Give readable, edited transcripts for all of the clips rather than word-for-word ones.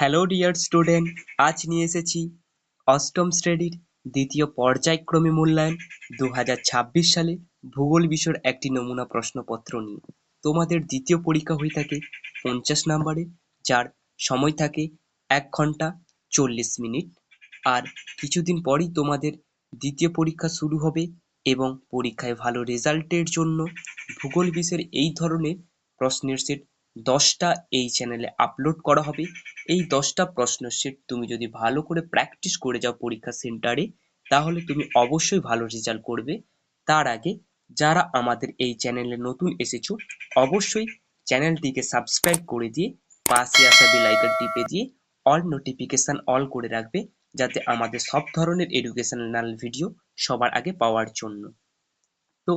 Hello dear student, আজ নিয়ে এসেছি অষ্টম শ্রেণীর দ্বিতীয় পর্যায়ক্রমে মূল্যায়ন 2026 সালে ভূগোল বিষয়ের একটি নমুনা প্রশ্নপত্র নিয়ে। তোমাদের দ্বিতীয় পরীক্ষা হয়ে থাকে 50 নম্বরে, যার সময় থাকে 1 ঘন্টা 40 মিনিট। আর কিছুদিন পরই তোমাদের দ্বিতীয় পরীক্ষা শুরু হবে এবং পরীক্ষায় ভালো রেজাল্টের জন্য ভূগোল বিষয়ের এই ধরনের প্রশ্নের সেট 10টা এই চ্যানেলে আপলোড করা হবে। এই 10টা প্রশ্নের সেট তুমি যদি ভালো করে প্র্যাকটিস করে যাও পরীক্ষা সেন্টারে, তাহলে তুমি অবশ্যই ভালো রেজাল্ট করবে। তার আগে যারা আমাদের এই চ্যানেলে নতুন এসেছো, অবশ্যই চ্যানেলটিকে সাবস্ক্রাইব করে দিয়ে পাশে আসা বেল আইকন টিপে দিয়ে অল নোটিফিকেশন অল করে রাখবে, যাতে আমাদের সব ধরনের এডুকেশনাল ভিডিও সবার আগে পাওয়ার জন্য। তো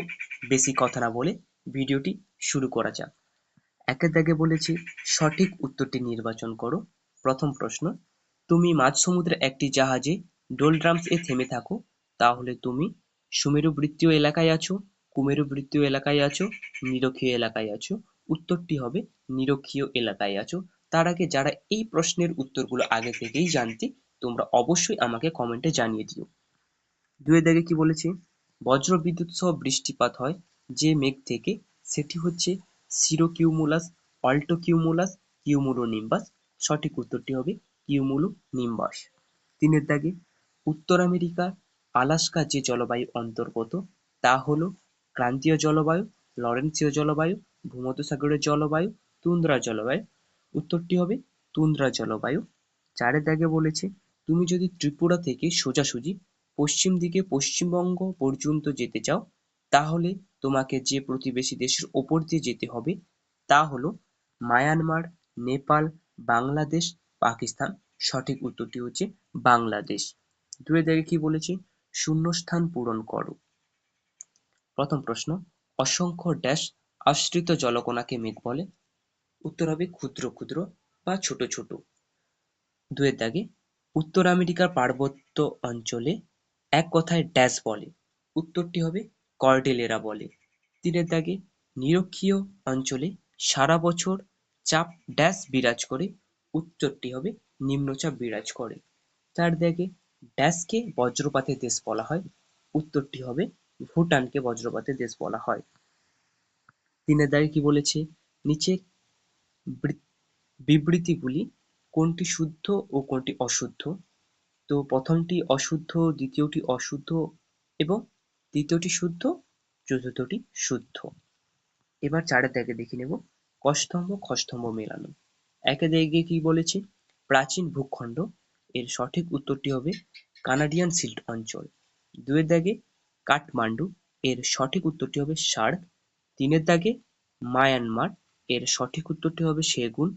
বেশি কথা না বলে ভিডিওটি শুরু করা যাক। একের দাগে বলেছি সঠিক উত্তরটি নির্বাচন করো। প্রথম প্রশ্ন, তুমি মাঝ সমুদ্রে একটি জাহাজে ডোলড্রামস এ থেমে থাকো, তাহলে তুমি সুমেরু বৃত্তীয় এলাকায় আছো, কুমেরু বৃত্তীয় এলাকায় আছো, নিরক্ষীয় এলাকায় আছো? উত্তরটি হবে নিরক্ষীয় এলাকায় আছো। তার আগে যারা এই প্রশ্নের উত্তরগুলো আগে থেকেই জানতে, তোমরা অবশ্যই আমাকে কমেন্টে জানিয়ে দিও। দুয়ের দাগে কি বলেছে, বজ্রবিদ্যুৎ সহ বৃষ্টিপাত হয় যে মেঘ থেকে, সেটি হচ্ছে সিরোকিউমুলাস, অল্টোকিউমুলাস, কিউমুলোনিম্বাস। সঠিক উত্তরটি হবে কিউমুলোনিম্বাস। তিনের দাগে, উত্তর আমেরিকার আলাস্কা যে জলবায়ু অন্তর্গত তা হলো ক্রান্তীয় জলবায়ু, লরেন্সীয় জলবায়ু, ভূমধ্যসাগরের জলবায়ু, তুন্দ্রা জলবায়ু। উত্তরটি হবে তুন্দ্রা জলবায়ু। চারের দাগে বলেছে, তুমি যদি ত্রিপুরা থেকে সোজাসুজি পশ্চিম দিকে পশ্চিমবঙ্গ পর্যন্ত যেতে চাও, তাহলে তোমাকে যে প্রতিবেশী দেশের ওপর দিয়ে যেতে হবে তা হলো মায়ানমার, নেপাল, বাংলাদেশ, পাকিস্তান। সঠিক উত্তরটি হচ্ছে বাংলাদেশ। দুয়ের দাগে কি বলেছে, শূন্যস্থান পূরণ করো। প্রথম প্রশ্ন, অসংখ্য ড্যাশ আশ্রিত জলকণাকে মেঘ বলে? উত্তর হবে ক্ষুদ্র ক্ষুদ্র বা ছোট ছোট। দুয়ের দাগে, উত্তর আমেরিকার পার্বত্য অঞ্চলে এক কথায় ড্যাশ বলে? উত্তরটি হবে কর্ডেলেরা বলে। তিনের দাগে, নিরক্ষীয় অঞ্চলে সারা বছর চাপ ড্যাশ বিরাজ করে? উত্তরটি হবে নিম্নচাপ বিরাজ করে। চার দাগে, ড্যাশকে বজ্রপাতের দেশ বলা হয়? উত্তরটি হবে ভুটানকে বজ্রপাতের দেশ বলা হয়। তিনের দাগে কি বলেছে, নিচের বিবৃতিগুলি কোনটি শুদ্ধ ও কোনটি অশুদ্ধ? তো প্রথমটি অশুদ্ধ, দ্বিতীয়টি অশুদ্ধ এবং তৃতীয়টি শুদ্ধ, চতুর্থটি শুদ্ধ। এবার চারের দাগে দেখে নেব কস্তম্ভ খস্তম্ভ মেলানো। একে দাগে কি বলেছে, প্রাচীন ভূখণ্ড, এর সঠিক উত্তরটি হবে কানাডিয়ান সিল্ট অঞ্চল। দুয়ের দাগে কাঠমান্ডু, এর সঠিক উত্তরটি হবে সার্ক। তিনের দাগে মায়ানমার, এর সঠিক উত্তরটি হবে সেগুন।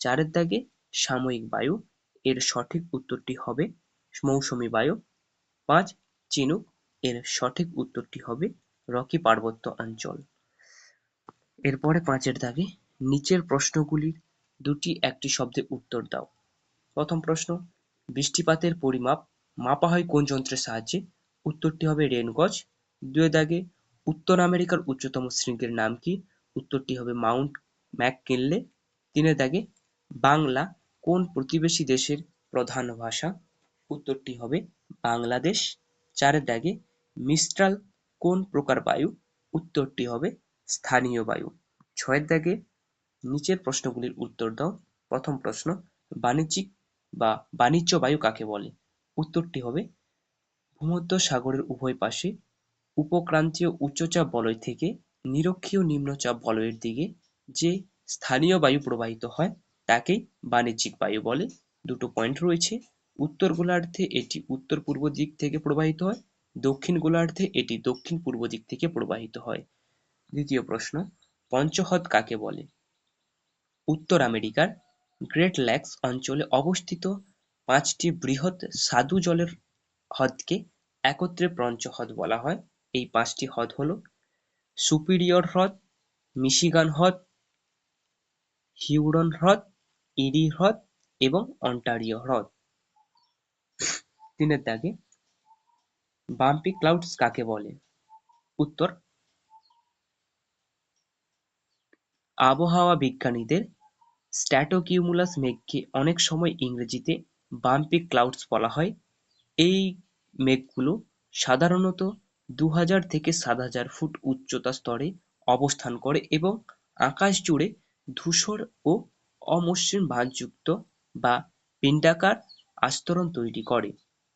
চারের দাগে সাময়িক বায়ু, এর সঠিক উত্তরটি হবে মৌসুমী বায়ু। ৫ চিনুক, এর সঠিক উত্তরটি হবে রকি পার্বত্য অঞ্চল। এরপরে ৫-এর দাগে নিচের প্রশ্নগুলির দুটি একটি শব্দে উত্তর দাও। প্রথম প্রশ্ন, বৃষ্টিপাতের পরিমাপ মাপা হয় কোন যন্ত্রের সাহায্যে? উত্তরটি হবে রেন গজ। ২-এর দাগে, উত্তর আমেরিকার উচ্চতম শৃঙ্গের নাম কি? উত্তরটি হবে মাউন্ট ম্যাককিনলে। ৩-এর দাগে, বাংলা কোন প্রতিবেশী দেশের প্রধান ভাষা? উত্তরটি হবে বাংলাদেশ। ৪-এর দাগে, মিস্ট্রাল কোন প্রকার বায়ু? উত্তরটি হবে স্থানীয় বায়ু। ৬-এর দাগে নিচের প্রশ্নগুলির উত্তর দাও। প্রথম প্রশ্ন, বাণিজ্যিক বা বাণিজ্য বায়ু কাকে বলে? উত্তরটি হবে ভূমধ্যসাগরের উভয় পাশে উপক্রান্তীয় উচ্চচাপ বলয় থেকে নিরক্ষীয় নিম্নচাপ বলয়ের দিকে যে স্থানীয় বায়ু প্রবাহিত হয় তাকেই বাণিজ্যিক বায়ু বলে। দুটো পয়েন্ট রয়েছে, উত্তর গোলার্ধে এটি উত্তর পূর্ব দিক থেকে প্রবাহিত হয়, দক্ষিণ গোলার্ধে এটি দক্ষিণ পূর্ব দিক থেকে প্রবাহিত হয়। দ্বিতীয় প্রশ্ন, পঞ্চহ্রদ কাকে বলে? উত্তর আমেরিকার গ্রেট ল্যাকস অঞ্চলে অবস্থিত ৫টি বৃহৎ স্বাদু জলের হ্রদকে একত্রে পঞ্চহ্রদ বলা হয়। এই ৫টি হ্রদ হল সুপিরিয়র হ্রদ, মিশিগান হ্রদ, হিউরন হ্রদ, ইরি হ্রদ এবং অন্টারিও হ্রদ। ৩-এর দাগে, বাম্পি ক্লাউডস কাকে বলে? উত্তর, আবহাওয়া বিজ্ঞানীদের স্ট্র্যাটোকিউমুলাস মেঘকে অনেক সময় ইংরেজিতে বাম্পি ক্লাউডস বলা হয়। এই মেঘগুলো সাধারণত 2000 থেকে 7000 ফুট উচ্চতা স্তরে অবস্থান করে এবং আকাশ জুড়ে ধূসর ও অমসৃণ ভাঁজযুক্ত বা পিণ্ডাকার আস্তরণ তৈরি করে।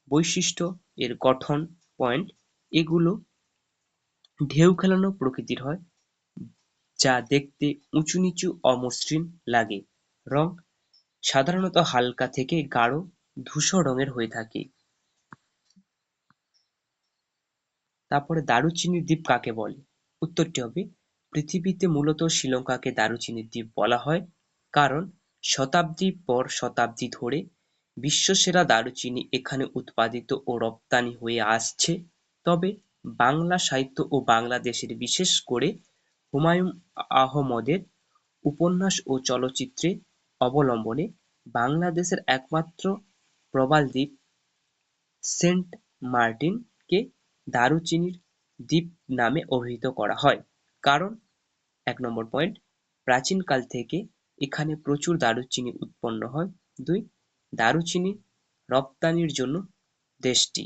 বৈশিষ্ট্য: এর গঠন পয়েন্ট এগুলো ঢেউ খেলানো প্রকৃতির হয়, যা দেখতে উঁচু-নিচু অমসৃণ লাগে। রং: সাধারণত হালকা থেকে গাঢ় ধূসর রঙের হয়ে থাকে। তারপরে দারুচিনির দ্বীপ কাকে বলে? উত্তরটি হবে পৃথিবীতে মূলত শ্রীলঙ্কাকে দারুচিনির দ্বীপ বলা হয় কারণ শতাব্দীর পর শতাব্দী ধরে বিশ্বসেরা দারুচিনি এখানে উৎপাদিত ও রপ্তানি হয়ে আসছে। তবে বাংলা সাহিত্য ও বাংলাদেশের বিশেষ করে হুমায়ুন আহমদের উপন্যাস ও চলচ্চিত্রে অবলম্বনে বাংলাদেশের একমাত্র প্রবাল দ্বীপ সেন্ট মার্টিনকে দারুচিনির দ্বীপ নামে অভিহিত করা হয় কারণ ১ নম্বর পয়েন্ট প্রাচীনকাল থেকে এখানে প্রচুর দারুচিনি উৎপন্ন হয়। ২ দারুচিনি রপ্তানির জন্য দেশটি।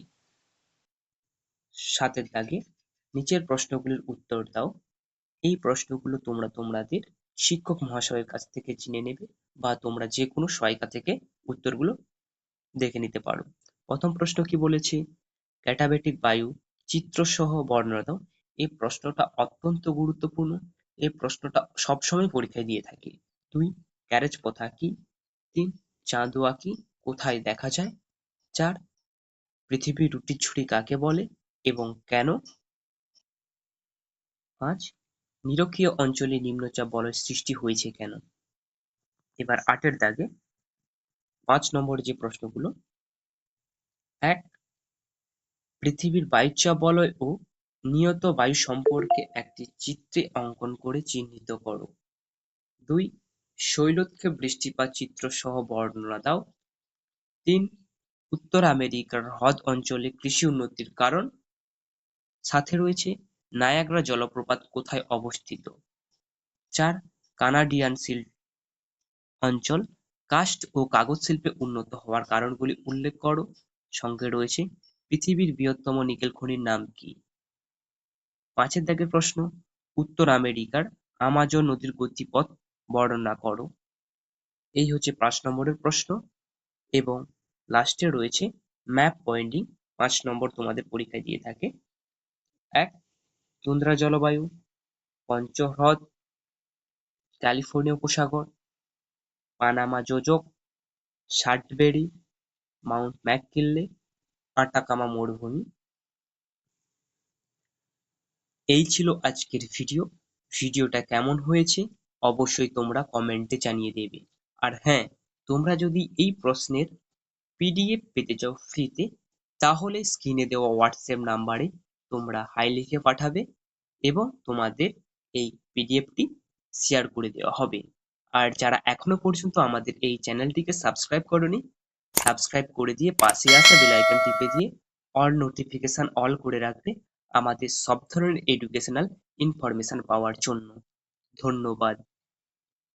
৭ এর দাগে নিচের প্রশ্নগুলির উত্তর দাও। এই প্রশ্নগুলো তোমরা তোমাদের শিক্ষক মহাশয়ের কাছ থেকে জেনে নেবে বা তোমরা যে কোনো সহায়িকা থেকে উত্তরগুলো দেখে নিতে পারো। প্রথম প্রশ্ন কি বলেছে? ক্যাটাবেটিক বায়ু চিত্রসহ বর্ণনা দাও। এই প্রশ্নটা অত্যন্ত গুরুত্বপূর্ণ। এই প্রশ্নটা সবসময় পরীক্ষায় দিয়ে থাকে। ২ ক্যারেজ প্রথা কি? ৩ চাঁদোয়া কি কোথায় দেখা যায়? ৪ পৃথিবীর রুটির ঝুড়ি কাকে বলে এবং কেন? ৫ নিরক্ষীয় অঞ্চলে নিম্নচাপ বলয়ের সৃষ্টি হয়েছে কেন? এবার ৮ এর দাগে ৫ নম্বরের যে প্রশ্নগুলো ১ পৃথিবীর বায়ুচাপ বলয় ও নিয়ত বায়ু সম্পর্কে একটি চিত্রে অঙ্কন করে চিহ্নিত করো। ২ শৈলক্ষে বৃষ্টিপাত চিত্রসহ বর্ণনা দাও। ৩ উত্তর আমেরিকার হ্রদ অঞ্চলে কৃষি উন্নতির কারণ। সাথে রয়েছে নায়াগ্রা জলপ্রপাত কোথায় অবস্থিত। ৪ কানাডিয়ান শিল্ড অঞ্চল কাষ্ঠ ও কাগজ শিল্পে উন্নত হওয়ার কারণগুলি উল্লেখ করো। সঙ্গে রয়েছে পৃথিবীর বৃহত্তম নিকেল খনির নাম কি? ৫ এর দাগের প্রশ্ন উত্তর আমেরিকার আমাজন নদীর গতিপথ বর্ণনা করো। এই হচ্ছে ৫ নম্বরের প্রশ্ন এবং লাস্টে রয়েছে ম্যাপ পয়েন্টিং। ৫ নম্বর তোমাদের পরীক্ষায় দিয়ে থাকে। ১ তুন্দ্রা জলবায়ু, পঞ্চহ্রদ, ক্যালিফোর্নিয়া উপসাগর, পানামা যোজক, শার্টবেরি, মাউন্ট ম্যাককিনলে, আটাকামা মরুভূমি। এই ছিল আজকের ভিডিও। ভিডিওটা কেমন হয়েছে অবশ্যই তোমরা কমেন্টে জানিয়ে দেবে। আর হ্যাঁ, তোমরা যদি এই প্রশ্নের পিডিএফ পেতে চাও ফ্রিতে তাহলে স্ক্রিনে দেওয়া হোয়াটসঅ্যাপ নাম্বারে তোমরা হাই লিখে পাঠাবে এবং তোমাদের এই পিডিএফটি শেয়ার করে দেওয়া হবে। আর যারা এখনো পর্যন্ত আমাদের এই চ্যানেলটিকে সাবস্ক্রাইব করোনি সাবস্ক্রাইব করে দিয়ে পাশে আসা বেল আইকন টিপে দিয়ে অল নোটিফিকেশন অল করে রাখবে আমাদের সব ধরনের এডুকেশনাল ইনফরমেশন পাওয়ার জন্য। ধন্যবাদ।